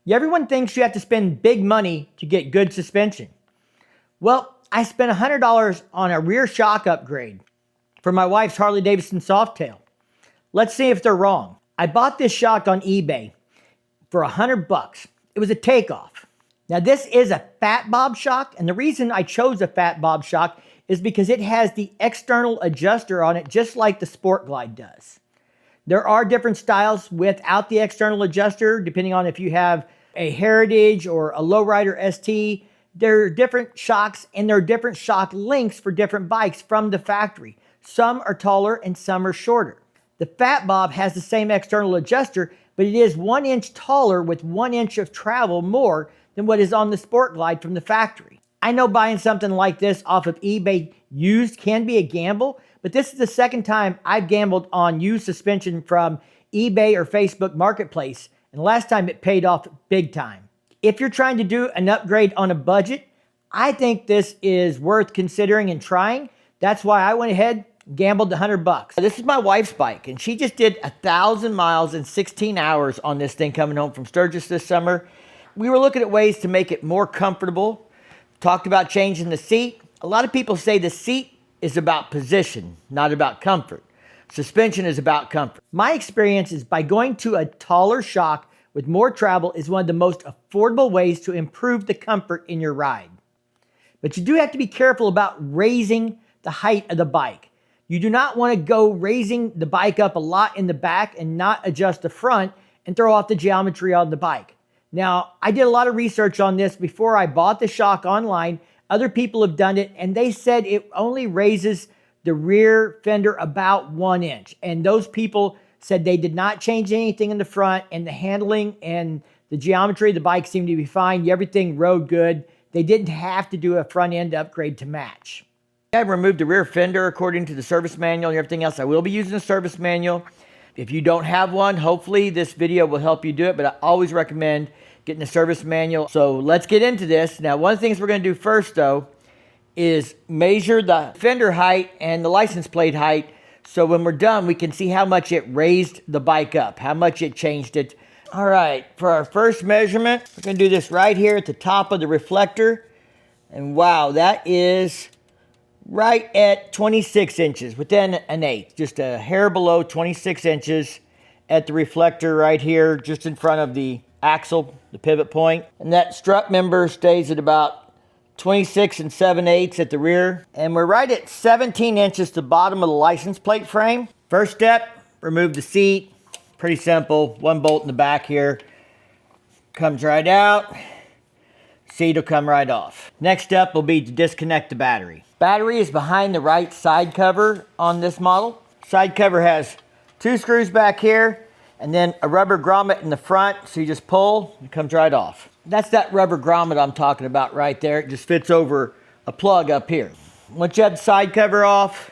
Everyone thinks you have to spend big money to get good suspension. Well, I spent $100 on a rear shock upgrade for my wife's Harley-Davidson Softail. Let's see if they're wrong. I bought this shock on eBay for $100. It was a takeoff. Now this is a Fat Bob shock, and the reason I chose a Fat Bob shock is because it has the external adjuster on it just like the Sport Glide does. There are different styles without the external adjuster, depending on if you have a Heritage or a Lowrider ST. There are different shocks, and there are different shock lengths for different bikes from the factory. Some are taller and some are shorter. The Fat Bob has the same external adjuster, but it is 1 inch taller with 1 inch of travel more than what is on the Sport Glide from the factory. I know buying something like this off of eBay used can be a gamble, but this is the second time I've gambled on used suspension from eBay or Facebook Marketplace, and the last time it paid off big time. If you're trying to do an upgrade on a budget, I think this is worth considering and trying. That's why I went ahead and gambled $100. This is my wife's bike, and she just did 1,000 miles in 16 hours on this thing coming home from Sturgis this summer. We were looking at ways to make it more comfortable. Talked about changing the seat. A lot of people say the seat is about position, not about comfort. Suspension is about comfort. My experience is by going to a taller shock with more travel is one of the most affordable ways to improve the comfort in your ride. But you do have to be careful about raising the height of the bike. You do not want to go raising the bike up a lot in the back and not adjust the front and throw off the geometry on the bike. Now, I did a lot of research on this before I bought the shock online. Other people have done it, and they said it only raises the rear fender about 1 inch. And those people said they did not change anything in the front, and the handling and the geometry of the bike seemed to be fine. Everything rode good. They didn't have to do a front end upgrade to match. I removed the rear fender according to the service manual and everything else. I will be using a service manual. If you don't have one, hopefully this video will help you do it, but I always recommend getting a service manual. So let's get into this. Now, one of the things we're going to do first, though, is measure the fender height and the license plate height, so when we're done, we can see how much it raised the bike up, how much it changed it. All right, for our first measurement, we're going to do this right here at the top of the reflector. And wow, that is right at 26 inches, within an eighth, just a hair below 26 inches at the reflector right here, just in front of the axle, the pivot point. And that strut member stays at about 26 7/8 at the rear. And we're right at 17 inches to the bottom of the license plate frame. First step, remove the seat. Pretty simple, one bolt in the back here. Comes right out. Seat will come right off. Next step will be to disconnect the battery. Battery is behind the right side cover on this model. Side cover has 2 screws back here and then a rubber grommet in the front, so you just pull, it comes right off. That's that rubber grommet I'm talking about right there. It just fits over a plug up here. Once you have the side cover off,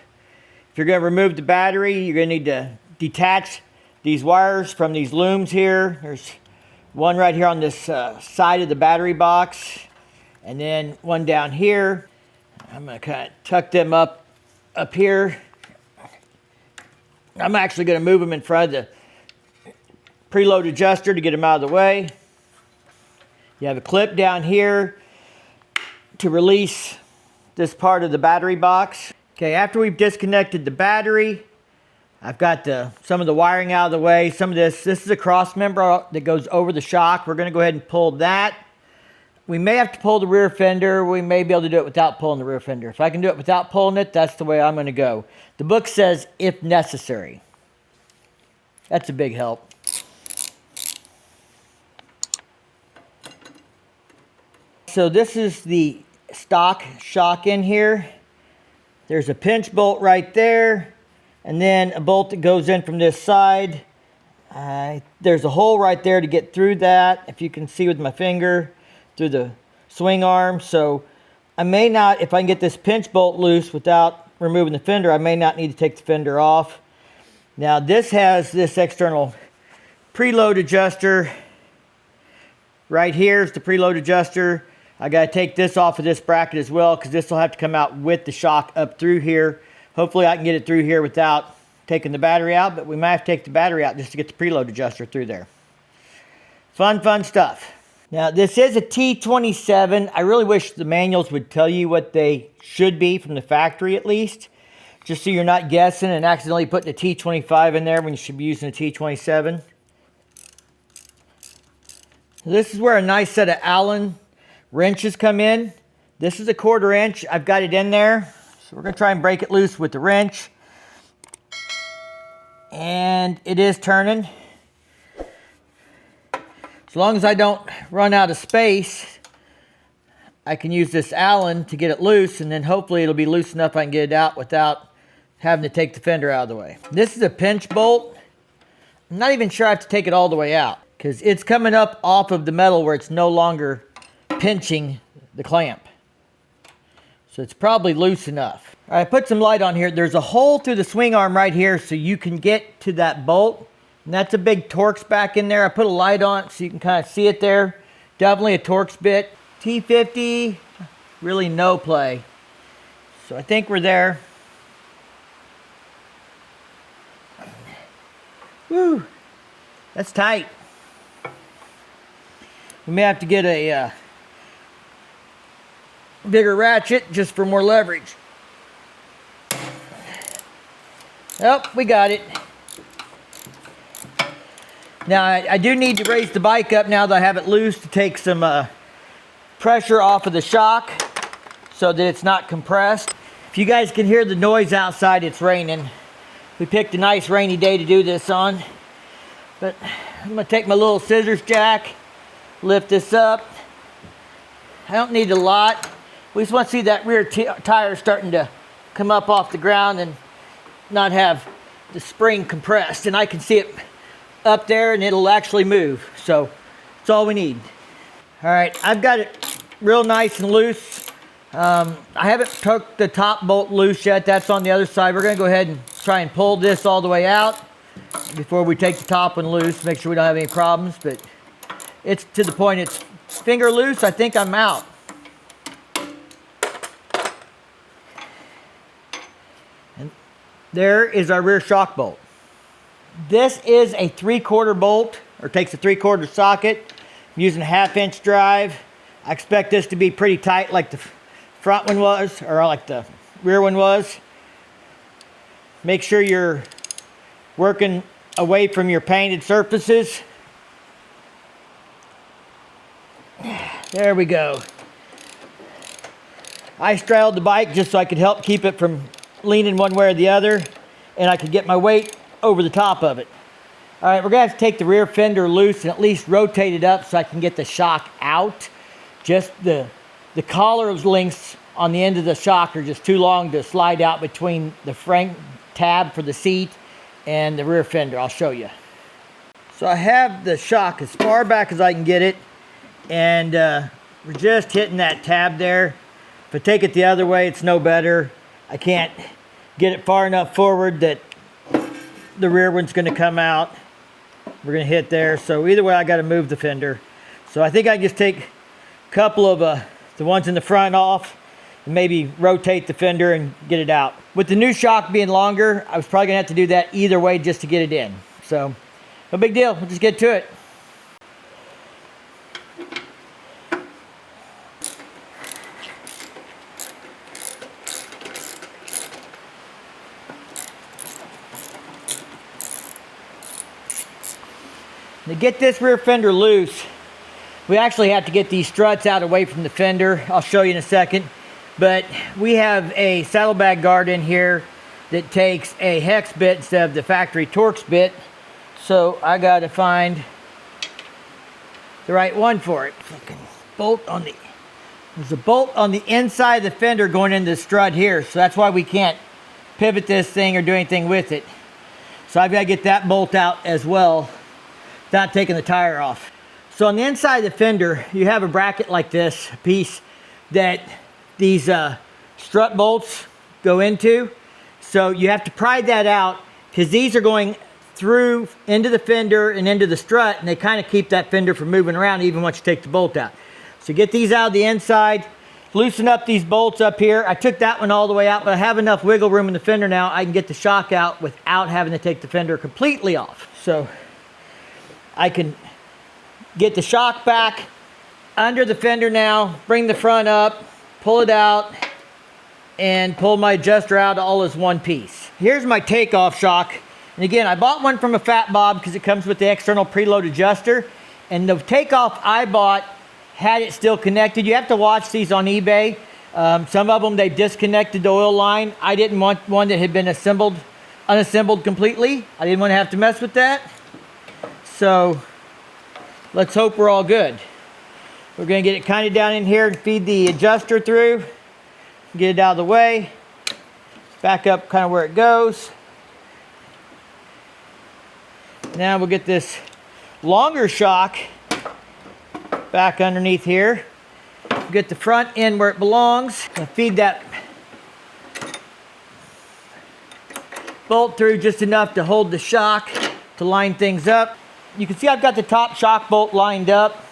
if you're going to remove the battery, you're going to need to detach these wires from these looms here. There's one right here on this side of the battery box, and then one down here. I'm going to kind of tuck them up here. I'm actually going to move them in front of the preload adjuster to get them out of the way. You have a clip down here to release this part of the battery box. Okay, after we've disconnected the battery, I've got some of the wiring out of the way. Some of this is a cross member that goes over the shock. We're going to go ahead and pull that. We may have to pull the rear fender. We may be able to do it without pulling the rear fender. If I can do it without pulling it, that's the way I'm going to go. The book says, if necessary. That's a big help. So this is the stock shock in here. There's a pinch bolt right there, and then a bolt that goes in from this side. There's a hole right there to get through that, if you can see with my finger, through the swing arm. So I may not, if I can get this pinch bolt loose without removing the fender, I may not need to take the fender off. Now this has this external preload adjuster. Right here is the preload adjuster. I got to take this off of this bracket as well, because this will have to come out with the shock up through here. Hopefully I can get it through here without taking the battery out, but we might have to take the battery out just to get the preload adjuster through there. Fun stuff. Now, this is a T27. I really wish the manuals would tell you what they should be from the factory at least, just so you're not guessing and accidentally putting a T25 in there when you should be using a T27. This is where a nice set of Allen wrenches come in. This is a 1/4 inch. I've got it in there. So we're going to try and break it loose with the wrench. And it is turning. As long as I don't run out of space, I can use this Allen to get it loose, and then hopefully it'll be loose enough I can get it out without having to take the fender out of the way. This is a pinch bolt. I'm not even sure I have to take it all the way out because it's coming up off of the metal where it's no longer pinching the clamp. So it's probably loose enough. All right, put some light on here. There's a hole through the swing arm right here so you can get to that bolt. And that's a big Torx back in there. I put a light on it so you can kind of see it there. Definitely a Torx bit. T50, really no play. So I think we're there. Woo, that's tight. We may have to get a bigger ratchet just for more leverage. Oh, we got it. Now, I do need to raise the bike up now that I have it loose to take some pressure off of the shock so that it's not compressed. If you guys can hear the noise outside, it's raining. We picked a nice rainy day to do this on. But I'm going to take my little scissors jack, lift this up. I don't need a lot. We just want to see that rear tire starting to come up off the ground and not have the spring compressed. And I can see it up there and it'll actually move. So that's all we need. All right, I've got it real nice and loose. I haven't took the top bolt loose yet. That's on the other side. We're gonna go ahead and try and pull this all the way out before we take the top one loose, make sure we don't have any problems. But it's to the point it's finger loose. I think I'm out. And there is our rear shock bolt. This is a 3/4 bolt, or takes a 3/4 socket. I'm using a 1/2 inch drive. I expect this to be pretty tight like the front one was, or like the rear one was. Make sure you're working away from your painted surfaces. There we go. I straddled the bike just so I could help keep it from leaning one way or the other, and I could get my weight over the top of it. All right, we're gonna have to take the rear fender loose and at least rotate it up so I can get the shock out. Just the collar links on the end of the shock are just too long to slide out between the front tab for the seat and the rear fender. I'll show you. So I have the shock as far back as I can get it, and we're just hitting that tab there. If I take it the other way, it's no better. I can't get it far enough forward that the rear one's going to come out. We're going to hit there. So either way, I got to move the fender. So I think I just take a couple of the ones in the front off and maybe rotate the fender and get it out. With the new shock being longer, I was probably going to have to do that either way just to get it in. So no big deal. We'll just get to it. To get this rear fender loose, we actually have to get these struts out away from the fender. I'll show you in a second. But we have a saddlebag guard in here that takes a hex bit instead of the factory Torx bit. So I got to find the right one for it. Fucking bolt on the... There's a bolt on the inside of the fender going into the strut here. So that's why we can't pivot this thing or do anything with it. So I've got to get that bolt out as well, without taking the tire off. So on the inside of the fender, you have a bracket like this, a piece that these strut bolts go into. So you have to pry that out because these are going through into the fender and into the strut, and they kind of keep that fender from moving around even once you take the bolt out. So get these out of the inside, loosen up these bolts up here. I took that one all the way out, but I have enough wiggle room in the fender now. I can get the shock out without having to take the fender completely off. So I can get the shock back under the fender now, bring the front up, pull it out, and pull my adjuster out all as one piece. Here's my takeoff shock. And again, I bought one from a Fat Bob because it comes with the external preload adjuster. And the takeoff I bought had it still connected. You have to watch these on eBay. Some of them, they disconnected the oil line. I didn't want one that had been unassembled completely. I didn't want to have to mess with that. So let's hope we're all good. We're going to get it kind of down in here and feed the adjuster through. Get it out of the way. Back up kind of where it goes. Now we'll get this longer shock back underneath here. Get the front end where it belongs. And feed that bolt through just enough to hold the shock to line things up. You can see I've got the top shock bolt lined up.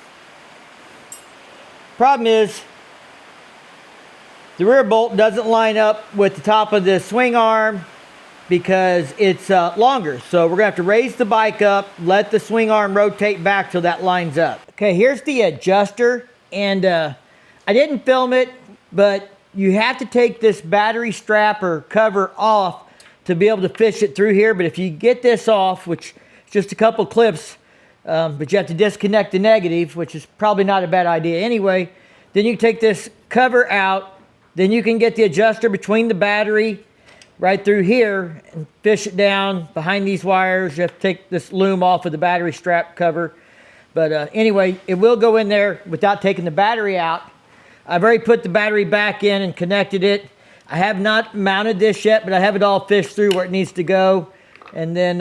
Problem is, the rear bolt doesn't line up with the top of the swing arm because it's longer. So we're gonna have to raise the bike up, let the swing arm rotate back till that lines up. Okay, here's the adjuster, and I didn't film it, but you have to take this battery strap or cover off to be able to fish it through here. But if you get this off, which is just a couple clips, but you have to disconnect the negative, which is probably not a bad idea anyway, then you take this cover out. Then you can get the adjuster between the battery right through here and fish it down behind these wires. You have to take this loom off of the battery strap cover. But anyway, it will go in there without taking the battery out. I've already put the battery back in and connected it. I have not mounted this yet, but I have it all fished through where it needs to go. And then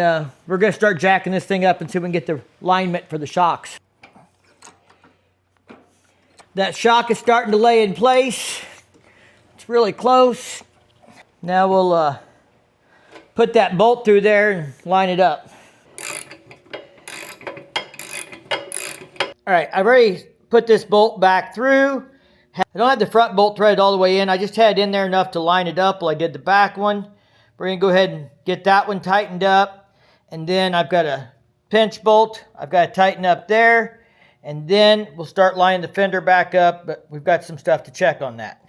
we're going to start jacking this thing up and see if we can get the alignment for the shocks. That shock is starting to lay in place. Really close. Now we'll put that bolt through there and line it up. All right, I've already put this bolt back through. I don't have the front bolt threaded all the way in. I just had it in there enough to line it up while I did the back one. We're gonna go ahead and get that one tightened up. And then I've got a pinch bolt. I've got to tighten up there. And then we'll start lining the fender back up, but we've got some stuff to check on that.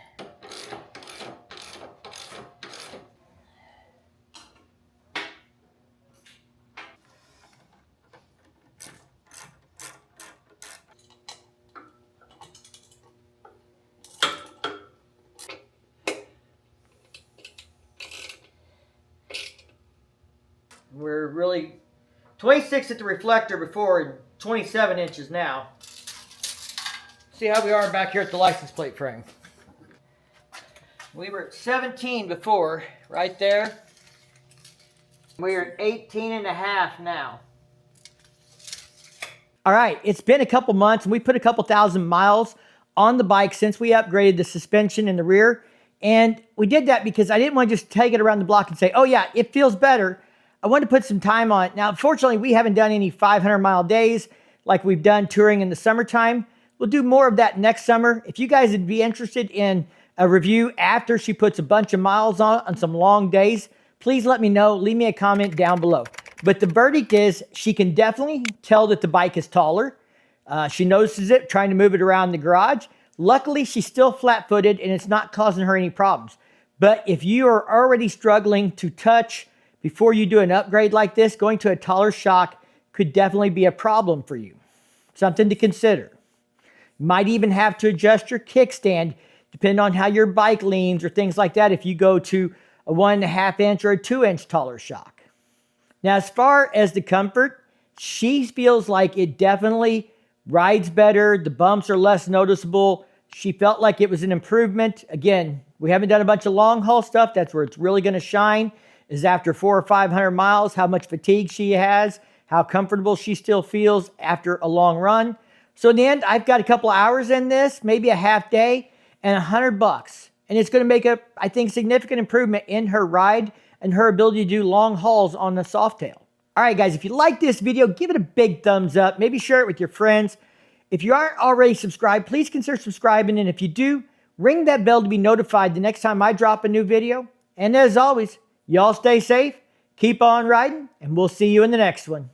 We're really 26 at the reflector before and 27 inches now. See how we are back here at the license plate frame. We were at 17 before, right there. We're at 18 and a half now. All right, it's been a couple months and we put a couple thousand miles on the bike since we upgraded the suspension in the rear. And we did that because I didn't want to just take it around the block and say, oh yeah, it feels better. I wanted to put some time on it. Now, fortunately, we haven't done any 500-mile days like we've done touring in the summertime. We'll do more of that next summer. If you guys would be interested in a review after she puts a bunch of miles on some long days, please let me know. Leave me a comment down below. But the verdict is she can definitely tell that the bike is taller. She notices it trying to move it around the garage. Luckily, she's still flat-footed and it's not causing her any problems. But if you are already struggling to touch before you do an upgrade like this, going to a taller shock could definitely be a problem for you. Something to consider. You might even have to adjust your kickstand depending on how your bike leans or things like that if you go to a 1.5 inch or a 2 inch taller shock. Now, as far as the comfort, she feels like it definitely rides better. The bumps are less noticeable. She felt like it was an improvement. Again, we haven't done a bunch of long haul stuff. That's where it's really going to shine, is after 400 or 500 miles, how much fatigue she has, how comfortable she still feels after a long run. So in the end, I've got a couple hours in this, maybe a half day, and $100. And it's going to make a, I think, significant improvement in her ride and her ability to do long hauls on the Softail. All right, guys, if you like this video, give it a big thumbs up. Maybe share it with your friends. If you aren't already subscribed, please consider subscribing. And if you do, ring that bell to be notified the next time I drop a new video. And as always, y'all stay safe, keep on riding, and we'll see you in the next one.